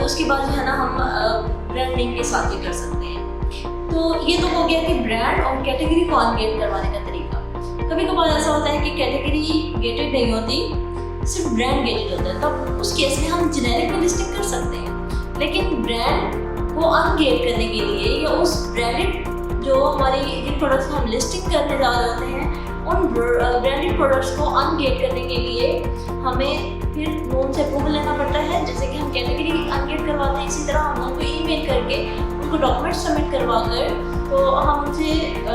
उसके बाद जो है ना हम ब्रांड नेम के साथ भी कर सकते हैं। तो ये तो हो गया कि ब्रांड और कैटेगरी को अनगेट करवाने का तरीका। कभी कभार ऐसा होता है कि कैटेगरी गेटेड नहीं होती, सिर्फ ब्रांड गेटेड होता है, तब उस केस में हम जेनेरिक में लिस्टिंग कर सकते हैं। लेकिन ब्रांड को अनगेट करने के लिए या उस ब्रांडेड जो हमारी जिन प्रोडक्ट्स को हम लिस्टिंग करने जा रहे होते हैं उन ब्रांडेड प्रोडक्ट्स को अनगेट करने के लिए हमें फिर नोन से अप्रूवल लेना पड़ता है। जैसे कि हम कैटेगरी अनगेट करवाते हैं, इसी तरह हम उनको ईमेल करके उनको डॉक्यूमेंट सबमिट करवा कर तो हम उनसे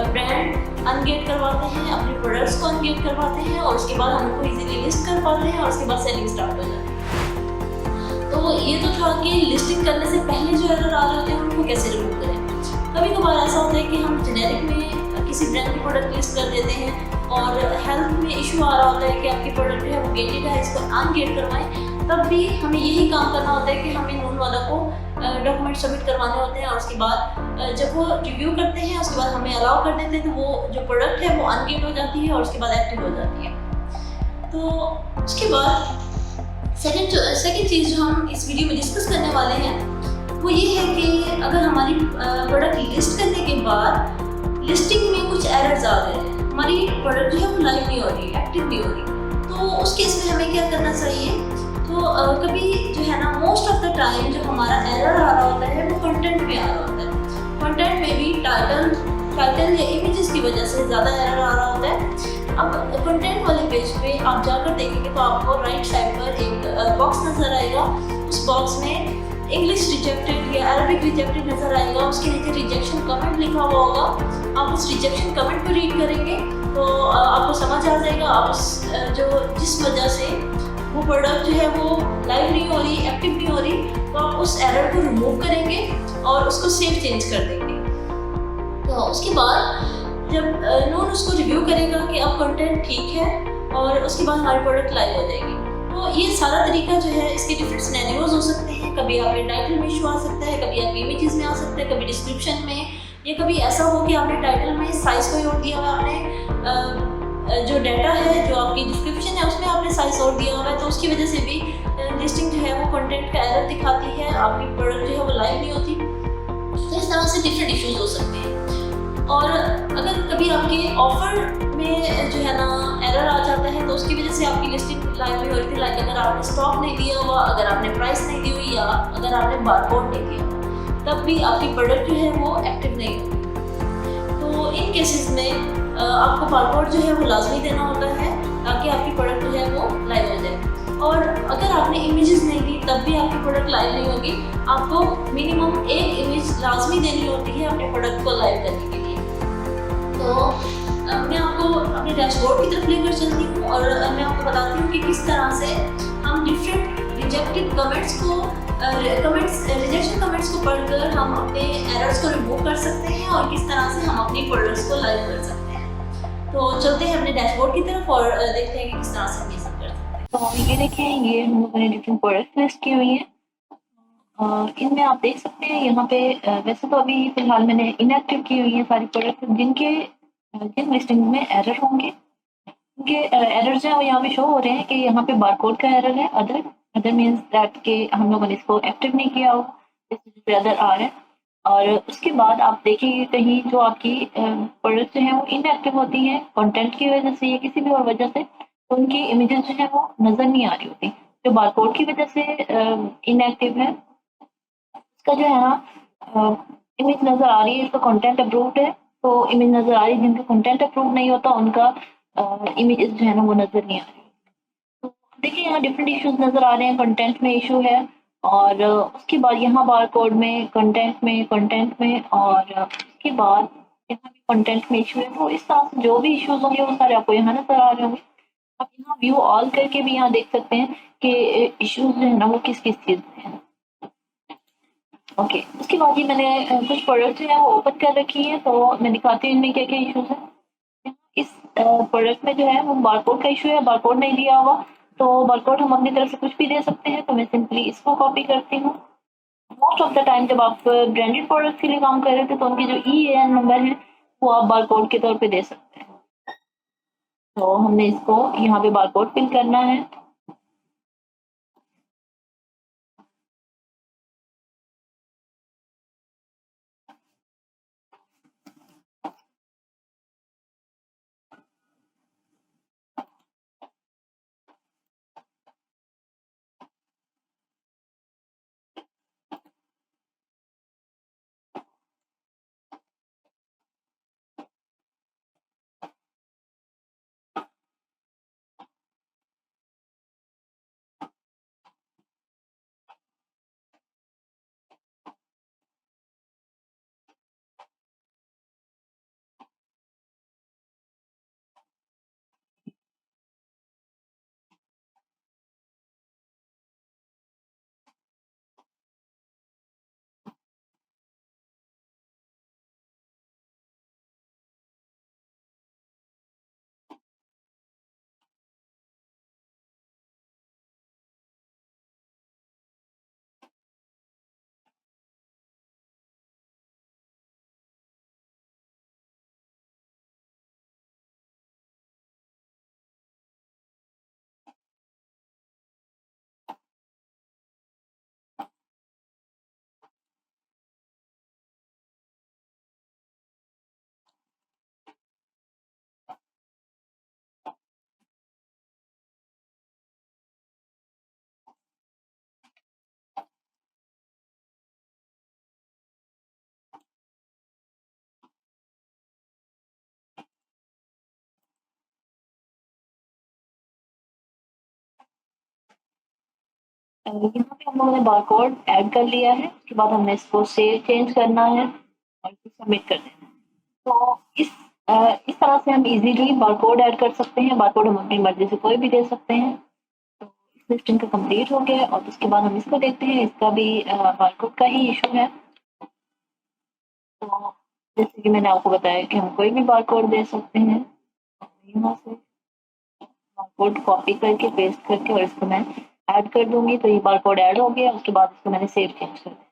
ब्रांड अनगेट करवाते हैं, अपने प्रोडक्ट्स को अनगेट करवाते हैं और उसके बाद हम उनको इजीली लिस्ट कर पाते हैं और उसके बाद सेलिंग स्टार्ट हो जाती है। तो ये तो था कि लिस्टिंग करने से पहले जो एरर आ रहे होते हैं उनको कैसे रिमूव करें। कभी कभार ऐसा होता है कि हम जेनेरिक में किसी ब्रांड की प्रोडक्ट लिस्ट कर देते हैं और हेल्थ में इशू आ रहा होता है कि आपकी प्रोडक्ट जो है वो गेटेड है, इसको अनगेट करवाएं। तब भी हमें यही काम करना होता है कि हमें नून वाला को डॉक्यूमेंट सबमिट करवाने होते हैं और उसके बाद जब वो रिव्यू करते हैं उसके बाद हमें अलाउ कर देते हैं, तो वो जो प्रोडक्ट है वो अनगेट हो जाती है और उसके बाद एक्टिव हो जाती है। तो उसके बाद सेकंड चीज़ जो हम इस वीडियो में डिस्कस करने वाले हैं वो ये है कि अगर हमारी प्रोडक्ट लिस्ट करने के बाद लिस्टिंग में कुछ एरर्स आ गए हैं, हमारी प्रोडक्ट जो है वो लाइव नहीं हो रही, एक्टिव नहीं हो रही, तो उस केस में हमें क्या करना चाहिए। तो कभी जो है ना मोस्ट ऑफ द टाइम जो हमारा एरर आ रहा होता है वो कंटेंट में आ रहा होता है। कंटेंट में भी टाइटल या इमेजेस की वजह से ज़्यादा एरर आ रहा होता है। अब कंटेंट वाले पेज पे आप जाकर देखेंगे तो आपको राइट साइड पर एक बॉक्स नज़र आएगा। उस बॉक्स में इंग्लिश रिजेक्टेड या अरबिक रिजेक्टेड नज़र आएगा, उसके नीचे रिजेक्शन कमेंट लिखा हुआ होगा। आप उस रिजेक्शन कमेंट को रीड करेंगे तो आपको समझ आ जाएगा आप जिस वजह से वो प्रोडक्ट जो है वो लाइव नहीं हो रही, एक्टिव नहीं हो रही, तो आप उस एरर को रिमूव करेंगे और उसको सेव चेंज कर देंगे। तो उसके बाद जब नोन उसको रिव्यू करेगा कि अब कंटेंट ठीक है और उसके बाद हमारी प्रोडक्ट लाइव हो जाएगी। तो ये सारा तरीका जो है, इसके डिफरेंट सिनेरियोज हो सकते हैं। कभी आपके टाइटल में इशू आ सकता है, कभी आपके इमेजेस में आ सकता है, कभी डिस्क्रिप्शन में, या कभी ऐसा हो कि आपने टाइटल में साइज को जोड़ दिया हुआ, आपने जो डाटा है जो आपकी डिस्क्रिप्शन है उसमें आपने साइज और दिया हुआ है, तो उसकी वजह से भी लिस्टिंग जो है वो कंटेंट का एरर दिखाती है, आपकी प्रोडक्ट जो है वो लाइव नहीं होती। तो इस तरह से डिफरेंट इश्यूज हो सकते हैं। और अगर कभी आपके ऑफर में जो है ना एरर आ जाता है तो उसकी वजह से आपकी लिस्टिंग लाइव नहीं हो रही थी, लाइक अगर आपने स्टॉक नहीं दिया हुआ, अगर आपने प्राइस नहीं दी हुई या अगर आपने बारकोड नहीं दिया हुआ, तब भी आपकी प्रोडक्ट जो है वो एक्टिव नहीं होगी। तो इन केसेस में आपको बारकोड जो है वो लाजमी देना होता है ताकि आपकी प्रोडक्ट जो है वो लाइव हो जाए। और अगर आपने इमेजेस नहीं दी तब भी आपकी प्रोडक्ट लाइव नहीं होगी। आपको मिनिमम एक इमेज लाजमी देनी होती है अपने प्रोडक्ट को लाइव करने के लिए। तो मैं आपको अपने डैशबोर्ड की तरफ लेकर चलती हूँ और मैं आपको बताती हूँ कि किस तरह से हम डिफरेंट रिजेक्टेड रिजेक्शन कमेंट्स को पढ़कर हम अपने एरर्स को रिमूव कर सकते हैं और किस तरह से हम अपनी प्रोडक्ट्स को लाइव कर सकते हैं। तो चलते हैं अपने डैशबोर्ड की तरफ और देखते हैं कि किस तरह से हम ये सब कर सकते हैं। तो ये देखिए, ये हम लोगों ने डिफरेंट प्रोडक्ट लिस्ट की हुई है। इनमें आप देख सकते हैं यहाँ पे वैसे तो अभी फिलहाल मैंने इनएक्टिव की हुई है सारी प्रोडक्ट जिन लिस्टिंग में एरर होंगे उनके एरर्स हैं वो यहाँ पे शो हो रहे हैं कि यहाँ पे बारकोड का एरर है, अदर मीन्स दैट कि हम लोगों ने इसको एक्टिव नहीं किया हो, इस वजह से अदर आ रहे हैं। और उसके बाद आप देखिए कहीं जो आपकी प्रोडक्ट जो है वो इनएक्टिव होती हैं कंटेंट की वजह से या किसी भी और वजह से, तो उनकी इमेजेस जो है वो नज़र नहीं आ रही होती। जो बारकोड की वजह से इनएक्टिव है इसका जो है ना इमेज नज़र आ रही है, इसका कंटेंट अप्रूव्ड है तो इमेज नज़र आ रही है। जिनका कंटेंट अप्रूव नहीं होता उनका इमेजेस जो है ना वो नज़र नहीं आ रही। तो देखिए यहाँ डिफरेंट इश्यूज नज़र आ रहे हैं, कंटेंट में इशू है और उसके बाद यहाँ बारकोड में, कंटेंट में और उसके बाद यहाँ भी कंटेंट में इशू है। तो इस तरह से जो भी इश्यूज होंगे वो सारे आपको यहाँ नज़र आ रहे होंगे। आप यहाँ व्यू ऑल करके भी यहाँ देख सकते हैं कि इश्यूज जो है ना वो किस किस चीज़ में है। ओके, उसके बाद ये मैंने कुछ प्रोडक्ट जो है वो ओपन कर रखी है, तो मैं दिखाती हूँ इनमें क्या क्या इश्यूज है। इस प्रोडक्ट में जो है वो बारकोड का इशू है, बारकोड नहीं दिया हुआ, तो बारकोड हम अपनी तरफ से कुछ भी दे सकते हैं। तो मैं सिंपली इसको कॉपी करती हूँ। मोस्ट ऑफ द टाइम जब आप ब्रांडेड प्रोडक्ट के लिए काम कर रहे थे तो उनके जो EAN नंबर है वो आप बारकोड के तौर पे दे सकते हैं। तो हमने इसको यहाँ पे बारकोड फिल करना है। यहाँ पे हम लोगों ने बारकोड ऐड कर लिया है, उसके बाद हमने इसको सेव चेंज करना है और सबमिट कर देना है। तो इस तरह से हम इजीली बारकोड ऐड कर सकते हैं। बारकोड हम अपनी मर्जी से कोई भी दे सकते हैं। तो इस लिस्टिंग का कंप्लीट हो गया और उसके बाद हम इसको देखते हैं। इसका भी बारकोड का ही इशू है। तो जैसे कि मैंने आपको बताया कि हम कोई भी बारकोड दे सकते हैं। यहाँ से बारकोड कॉपी करके पेस्ट करके और इसको मैं ऐड कर दूंगी, तो ये बारकोड ऐड हो गया। उसके बाद इसको मैंने सेव चेंज कर दिया।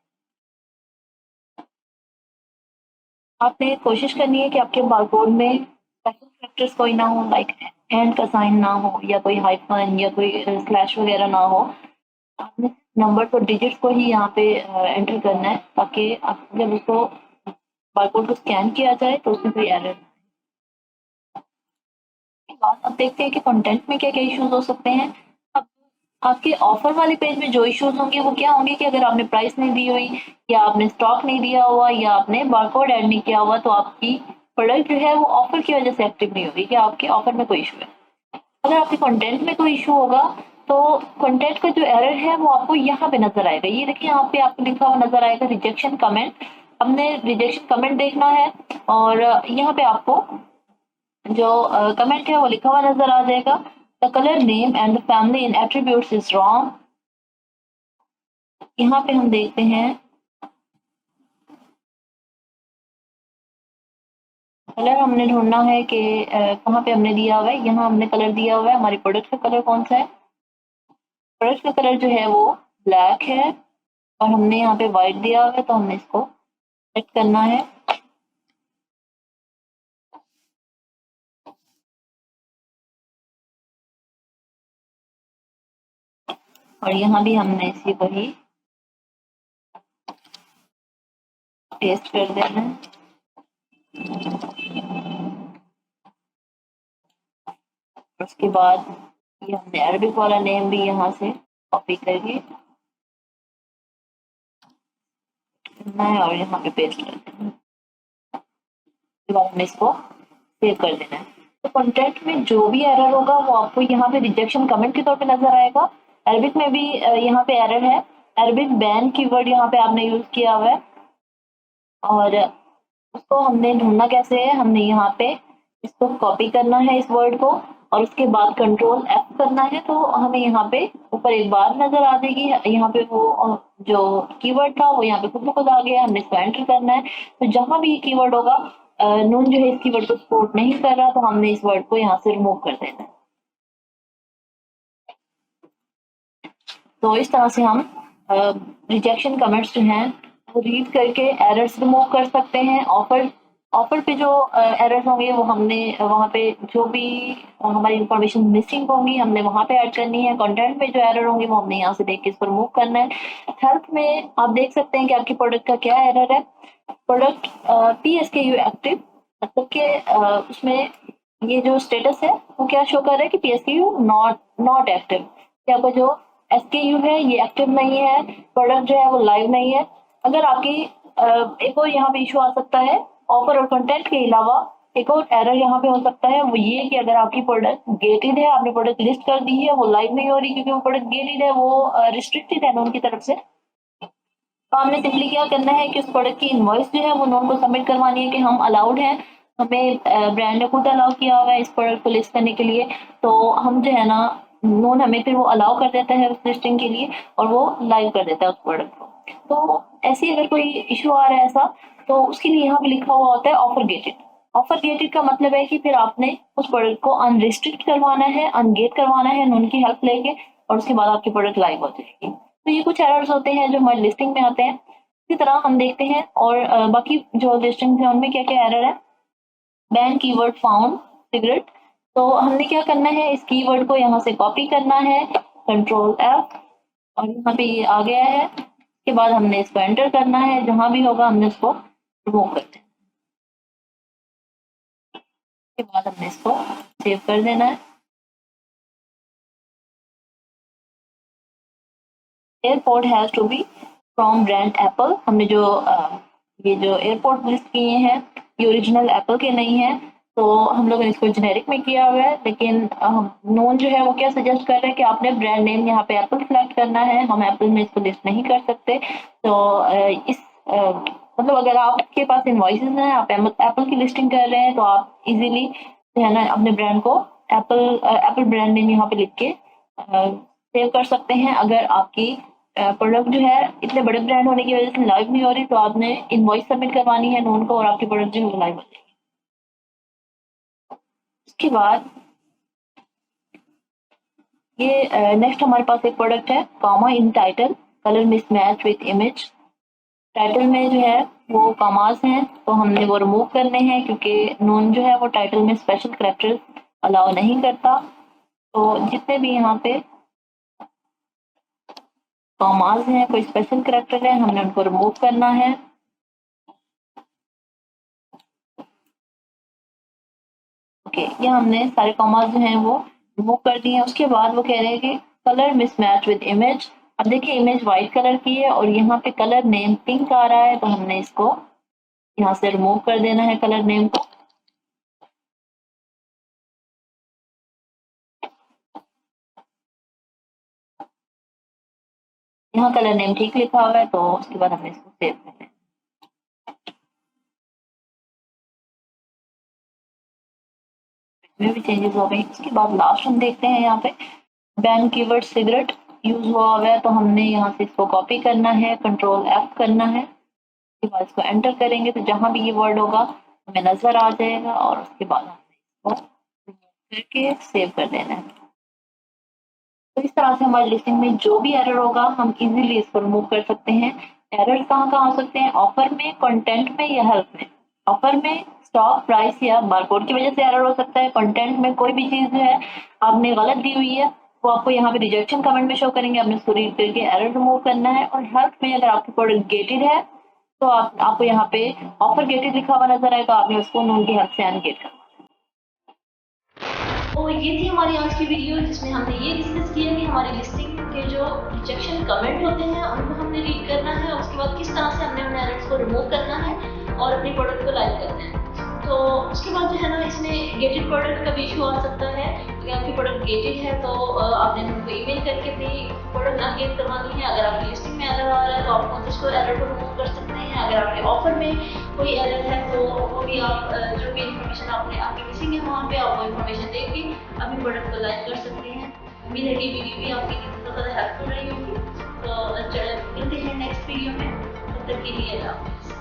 आपने कोशिश करनी है कि आपके बारकोड में स्पेशल कैरेक्टर्स कोई ना हो, लाइक एंड का साइन ना हो या कोई हाइफन या कोई स्लैश वगैरह ना हो। आपने नंबर और डिजिट्स को ही यहाँ पे एंटर करना है, ताकि आप जब उसको बारकोड को स्कैन किया जाए तो उसमें कोई एरर। बात अब देखते हैं कि कंटेंट में क्या क्या इश्यूज हो सकते हैं। अब आपके ऑफर वाले पेज में जो इश्यूज होंगे वो क्या होंगे कि अगर आपने प्राइस नहीं दी हुई या आपने स्टॉक नहीं दिया हुआ या आपने बारकोड ऐड नहीं किया हुआ, तो आपकी प्रोडक्ट जो है वो ऑफर की वजह से एक्टिव नहीं होगी, कि आपके ऑफर में कोई इशू है। अगर आपके कंटेंट में कोई इशू होगा तो कंटेंट का जो एरर है वो आपको यहाँ पे नजर आएगा। ये देखिए, यहाँ पे आपको लिखा हुआ नजर आएगा रिजेक्शन कमेंट। हमने रिजेक्शन कमेंट देखना है और यहाँ पे आपको जो कमेंट है वो लिखा हुआ नजर आ जाएगा। The colour name and the family in attributes is wrong. यहाँ पे हम देखते हैं कलर हमने ढूंढना है कि कहाँ पे हमने दिया हुआ है। यहाँ हमने कलर दिया हुआ है। हमारी प्रोडक्ट का कलर कौन सा है? प्रोडक्ट का कलर जो है वो ब्लैक है और हमने यहाँ पे व्हाइट दिया हुआ है, तो हमने इसको सेट करना है। और यहाँ भी हमने इसी को ही पेस्ट कर देना है। उसके बाद ये हमने अरबिक वाला नेम भी यहाँ से कॉपी करके करना है और यहाँ पे पेस्ट कर देना है। उसके बाद हमने इसको सेव कर देना है। तो कंटेंट में जो भी एरर होगा वो आपको यहाँ पे रिजेक्शन कमेंट के तौर पे नजर आएगा। अरबिक में भी यहाँ पे एरर है। अरबिक बैन कीवर्ड यहाँ पे आपने यूज किया हुआ है और उसको हमने ढूंढना कैसे है। हमने यहाँ पे इसको कॉपी करना है इस वर्ड को और उसके बाद कंट्रोल F करना है, तो हमें यहाँ पे ऊपर एक बार नजर आ जाएगी। यहाँ पे वो जो कीवर्ड था वो यहाँ पे खुद ब खुद आ गया। हमने इसको एंटर करना है। तो जहां भी ये कीवर्ड होगा, नून जो है इस कीवर्ड को सपोर्ट नहीं कर रहा, तो हमने इस वर्ड को यहाँ से रिमूव कर देना है। तो इस तरह से हम रिजेक्शन कमेंट्स जो हैं वो रीड करके एरर्स रिमूव कर सकते हैं। ऑफर पे जो एरर्स होंगे वो हमने वहाँ पे जो भी हमारी इंफॉर्मेशन मिसिंग होंगी हमने वहाँ पे ऐड करनी है। कंटेंट में जो एरर होंगे वो हमने यहाँ से देख के इसको रिमूव करना है। हेल्थ में आप देख सकते हैं कि आपकी प्रोडक्ट का क्या एरर है। प्रोडक्ट PSKU एक्टिव, मतलब कि उसमें ये जो स्टेटस है वो क्या शो कर रहा है कि PSKU नॉट एक्टिव, कि आपका जो SKU है ये एक्टिव नहीं है, प्रोडक्ट जो है वो लाइव नहीं है। अगर आपकी एक और यहाँ पे इशू आ सकता है, ऑफर और कंटेंट के अलावा एक और एरर यहाँ पे हो सकता है, वो ये कि अगर आपकी प्रोडक्ट गेटेड है, आपने प्रोडक्ट लिस्ट कर दी है, वो लाइव नहीं हो रही क्योंकि वो प्रोडक्ट गेटेड है, वो रिस्ट्रिक्टेड है नॉन की तरफ से। तो हमने सिंपली क्या करना है कि उस प्रोडक्ट की इनवॉइस जो है वो नॉन को सबमिट करवानी है कि हम अलाउड हैं, हमें ब्रांड ने खुद अलाउ किया हुआ है इस प्रोडक्ट को लिस्ट करने के लिए। तो हम जो है ना, नॉन हमें फिर वो अलाउ कर देता है उस लिस्टिंग के लिए और वो लाइव कर देता है उस प्रोडक्ट को। तो ऐसे अगर कोई इशू आ रहा है ऐसा, तो उसके लिए यहाँ पे लिखा हुआ होता है ऑफर गेटेड। ऑफर गेटेड का मतलब है कि फिर आपने उस प्रोडक्ट को अनरिस्ट्रिक्ट करवाना है, अनगेट करवाना है नॉन की हेल्प लेके, और उसके बाद आपकी प्रोडक्ट लाइव हो जाएगी। तो ये कुछ एरर्स होते हैं जो हमारी लिस्टिंग में आते हैं। इसी तरह हम देखते हैं और बाकी जो लिस्टिंग है उनमें क्या क्या एरर है। बैन कीवर्ड फाउंड सिगरेट, तो हमने क्या करना है, इस कीवर्ड को यहाँ से कॉपी करना है, कंट्रोल F, और यहाँ पे ये आ गया है। इसके बाद हमने इसको एंटर करना है, जहां भी होगा हमने इसको रिमूव कर देना। इसके बाद हमने इसको सेव कर देना है। Airport has to be from brand Apple. हमने जो ये जो एयरपोर्ट लिस्ट किए हैं ये ओरिजिनल एप्पल के नहीं है, तो हम लोगों ने इसको जेनेरिक में किया हुआ है, लेकिन नोन जो है वो क्या सजेस्ट कर रहे हैं कि आपने ब्रांड नेम यहाँ पे एप्पल सेलेक्ट करना है। हम एप्पल में इसको लिस्ट नहीं कर सकते। तो मतलब अगर आपके पास इनवॉइसेस हैं, आप एप्पल की लिस्टिंग कर रहे हैं, तो आप इजीली जो है ना अपने ब्रांड को एप्पल ब्रांड नेम यहाँ पे लिख के सेव कर सकते हैं। अगर आपकी प्रोडक्ट जो है इतने बड़े ब्रांड होने की वजह से लाइव नहीं हो रही, तो आपने इनवॉइस सबमिट करवानी है नोन को, और आपकी प्रोडक्ट जो है लाइव हो जाएगी। उसके बाद ये नेक्स्ट हमारे पास एक प्रोडक्ट है comma in title colour mismatch with image. Title में जो है वो कॉमास हैं, तो हमने वो रिमूव करने हैं क्योंकि नोन जो है वो टाइटल में स्पेशल कैरेक्टर्स अलाउ नहीं करता। तो जितने भी यहाँ पे कॉमास हैं, कोई स्पेशल कैरेक्टर है, हमने उनको रिमूव करना है। ओके, ये हमने सारे कॉमास जो हैं वो रिमूव कर दिए हैं। उसके बाद वो कह रहे हैं कि कलर मिसमैच विद इमेज। अब देखिए इमेज वाइट कलर की है और यहाँ पे कलर नेम पिंक आ रहा है, तो हमने इसको यहाँ से रिमूव कर देना है कलर नेम को। यहाँ कलर नेम ठीक लिखा हुआ है, तो उसके बाद हमने इसको सेव करना है। इसमें भी चेंजेस हो गए। उसके बाद लास्ट हम देखते हैं यहाँ पे बैन कीवर्ड सिगरेट यूज हुआ है, तो हमने यहाँ से इसको कॉपी करना है, कंट्रोल F करना है। उसके बाद इसको एंटर करेंगे तो जहां भी ये वर्ड होगा हमें नजर आ जाएगा, और उसके बाद हमने इसको करके सेव कर देना है। तो इस तरह से हमारी लिस्टिंग में जो भी एरर होगा हम इजीली इसको रिमूव कर सकते हैं। एरर कहाँ कहाँ हो सकते हैं? ऑफर में, कंटेंट में या हेल्प में। ऑफर में स्टॉक प्राइस या बारकोड की वजह से एरर हो सकता है। कंटेंट में कोई भी चीज जो है आपने गलत दी हुई है वो आपको यहाँ पे रिजेक्शन कमेंट में शो करेंगे, आपने उसको रीड करके एरर रिमूव करना है। और हेल्प में अगर आपकी प्रोडक्ट गेटेड है तो आपको यहाँ पे ऑफर गेटेड लिखा हुआ नजर आएगा, आपने उसको उनकी हेल्प से अनगेट करना। तो ये थी हमारी आज की वीडियो, जिसमें हमने ये डिस्कस किया कि हमारी लिस्टिंग के जो रिजेक्शन कमेंट होते हैं उनको हमने रीड करना है, उसके बाद किस तरह से हमने उन एरर्स को रिमूव करना है और अपनी प्रोडक्ट को लाइव करना है। तो उसके बाद जो है ना इसमें गेटेड प्रोडक्ट का भी इशू आ सकता है। अगर आपकी प्रोडक्ट गेटेड है तो आपने उनको ईमेल करके अपनी प्रोडक्ट अनगेट करवानी है। अगर आपकी लिस्टिंग में एरर आ रहा है तो आप उसको एरर को रिमूव कर सकते हैं। अगर आपके ऑफर में कोई एरर है तो वो भी आप जो भी इन्फॉर्मेशन आपकी मिसिंग है वहाँ पे आप वो इन्फॉर्मेशन देख के अपनी प्रोडक्ट को लाइव कर सकते हैं। उम्मीद है कि वीडियो भी आपके लिए बहुत ज़्यादा हेल्पफुल रही होगी। तो चलो मिलते हैं नेक्स्ट वीडियो में, तब तक के लिए अल्लाह हाफ़िज़।